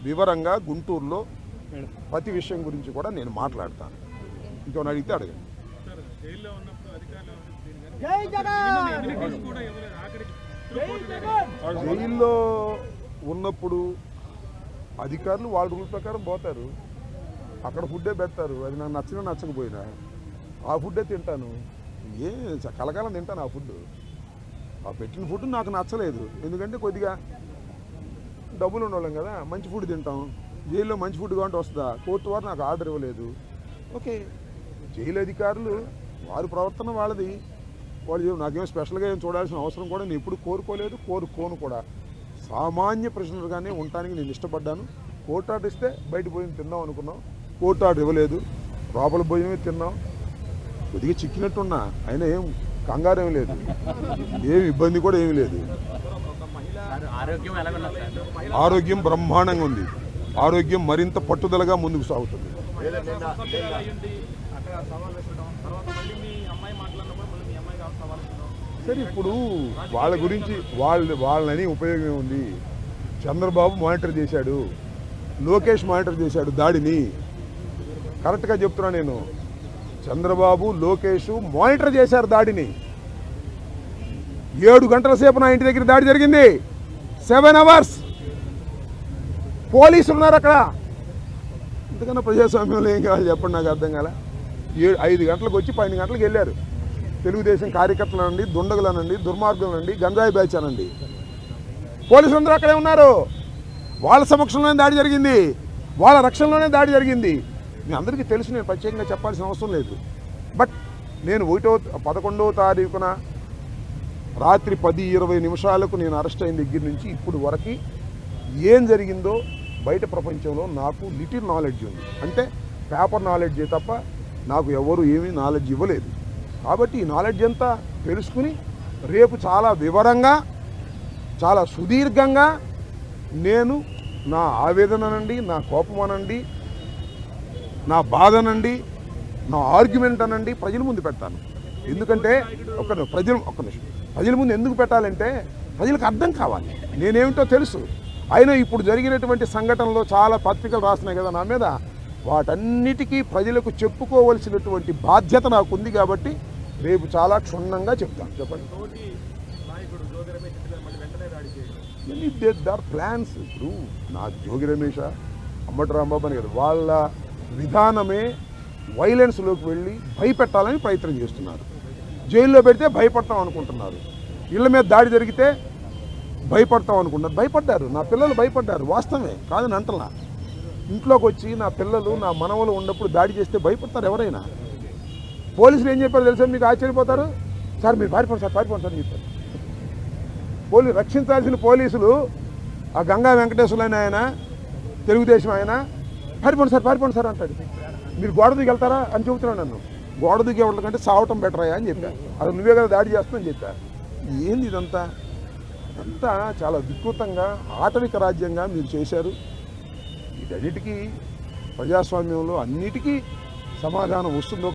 వివరంగా గుంటూరులో ప్రతి విషయం గురించి కూడా నేను మాట్లాడతాను. ఇంకేమైనా అడిగితే అడగండి. జైల్లో ఉన్నప్పుడు అధికారులు వాళ్ళ రూల్ ప్రకారం పోతారు, అక్కడ ఫుడ్డే పెడతారు. అది నాకు నచ్చినా నచ్చకపోయినా ఆ ఫుడ్డే తింటాను. కలకాలం తింటాను ఆ ఫుడ్. ఆ పెట్టిన ఫుడ్ నాకు నచ్చలేదు, ఎందుకంటే కొద్దిగా డబ్బులు ఉండవాళ్ళం కదా, మంచి ఫుడ్ తింటాం. జైల్లో మంచి ఫుడ్ కావాలంటే వస్తుందా? కోర్టు వారు నాకు ఆర్డర్ ఇవ్వలేదు. ఓకే, జైలు అధికారులు వారి ప్రవర్తన వాళ్ళది, వాళ్ళు నాకేం స్పెషల్గా ఏం చూడాల్సిన అవసరం కూడా నేను ఎప్పుడు కోరుకోలేదు, కోరుకోను కూడా. సామాన్య ప్రశ్నలుగానే ఉండటానికి నేను ఇష్టపడ్డాను. కోర్టు ఆర్డర్ ఇస్తే బయట పోయి తిందాం అనుకున్నాం, కోర్టు ఆర్డర్ ఇవ్వలేదు, లోపల భోజనమే తిన్నాం. కొద్దిగా చిక్కినట్టున్నా, అయినా ఏం కంగారేం లేదు, ఏమి ఇబ్బంది కూడా ఏమీ లేదు. ఆరోగ్యం బ్రహ్మాండంగా ఉంది. ఆరోగ్యం మరింత పట్టుదలగా ముందుకు సాగుతుంది. సరే, ఇప్పుడు వాళ్ళ గురించి వాళ్ళని ఉపయోగం ఉంది. చంద్రబాబు మానిటర్ చేశాడు, లోకేష్ మానిటర్ చేశాడు దాడిని. కరెక్ట్గా చెప్తున్నా నేను, చంద్రబాబు లోకేష్ మానిటర్ చేశారు దాడిని. 7 గంటల సేపు నా ఇంటి దగ్గర దాడి జరిగింది. 7 hours పోలీసులు ఉన్నారు అక్కడ. ఇంతకన్నా ప్రజాస్వామ్యంలో ఏం కావాలి చెప్పండి, నాకు అర్థం కాలే. 5 గంటలకు వచ్చి 12 గంటలకు వెళ్ళారు. తెలుగుదేశం కార్యకర్తలనండి, దుండగులనండి, దుర్మార్గులనండి, గంజాయి బ్యాచ్ అనండి, పోలీసులు అందరూ అక్కడే ఉన్నారు. వాళ్ళ సమక్షంలోనే దాడి జరిగింది, వాళ్ళ రక్షణలోనే దాడి జరిగింది. మీ అందరికీ తెలుసు, నేను ప్రత్యేకంగా చెప్పాల్సిన అవసరం లేదు. బట్ నేను 11వ తారీఖున రాత్రి 10:20 నిమిషాలకు నేను అరెస్ట్ అయిన దగ్గర నుంచి ఇప్పుడు వరకు ఏం జరిగిందో బయట ప్రపంచంలో నాకు లిటిల్ నాలెడ్జ్ ఉంది. అంటే పేపర్ నాలెడ్జే తప్ప నాకు ఎవరు ఏమీ నాలెడ్జ్ ఇవ్వలేదు. కాబట్టి ఈ నాలెడ్జ్ అంతా తెలుసుకుని రేపు చాలా వివరంగా, చాలా సుదీర్ఘంగా నేను నా ఆవేదననండి, నా కోపం అనండి, నా బాధ అనండి, నా ఆర్గ్యుమెంట్ అనండి ప్రజల ముందు పెడతాను. ఎందుకంటే ప్రజల ముందు ఎందుకు పెట్టాలంటే ప్రజలకు అర్థం కావాలి, నేనేమిటో తెలుసు. అయినా ఇప్పుడు జరిగినటువంటి సంఘటనలో చాలా పత్రికలు రాస్తున్నాయి కదా నా మీద, వాటన్నిటికీ ప్రజలకు చెప్పుకోవలసినటువంటి బాధ్యత నాకు ఉంది. కాబట్టి రేపు చాలా క్షుణ్ణంగా చెప్తాను. చెప్పండి. దర్ ప్లాన్స్. ఇప్పుడు నా జోగి రమేష్, అంబటి రాంబాబు అని కదా, వాళ్ళ విధానమే వైలెన్స్లోకి వెళ్ళి భయపెట్టాలని ప్రయత్నం చేస్తున్నారు. జైల్లో పెడితే భయపడతాం అనుకుంటున్నారు, ఇళ్ళ మీద దాడి జరిగితే భయపడతాం అనుకుంటున్నారు. భయపడ్డారు, నా పిల్లలు భయపడ్డారు, వాస్తవమే కాదని అంటలా. ఇంట్లోకి వచ్చి నా పిల్లలు, నా మనవలు ఉన్నప్పుడు దాడి చేస్తే భయపడతారు ఎవరైనా. పోలీసులు ఏం చెప్పారు తెలుసా, మీకు ఆశ్చర్యపోతారు. సార్ మీరు పారిపోండి సార్, పారిపోండి సార్ చెప్పారు. రక్షించాల్సిన పోలీసులు ఆ గంగా వెంకటేశ్వరులు ఆయన తెలుగుదేశం ఆయన, పారిపోండి సార్ అంటాడు. మీరు గోడ దిగి వెళ్తారా అని చెబుతున్నాడు నన్ను. గోడ దిగి ఎవరి కంటే సావటం బెటర్ అయ్యా అని చెప్పాను. అది నువ్వే కదా దాడి చేస్తానని చెప్పాను. ఏంది ఇదంతా? అంతా చాలా వికృతంగా ఆటవిక రాజ్యంగా మీరు చేశారు. వీటన్నిటికీ ప్రజాస్వామ్యంలో అన్నిటికీ సమాధానం వస్తుందో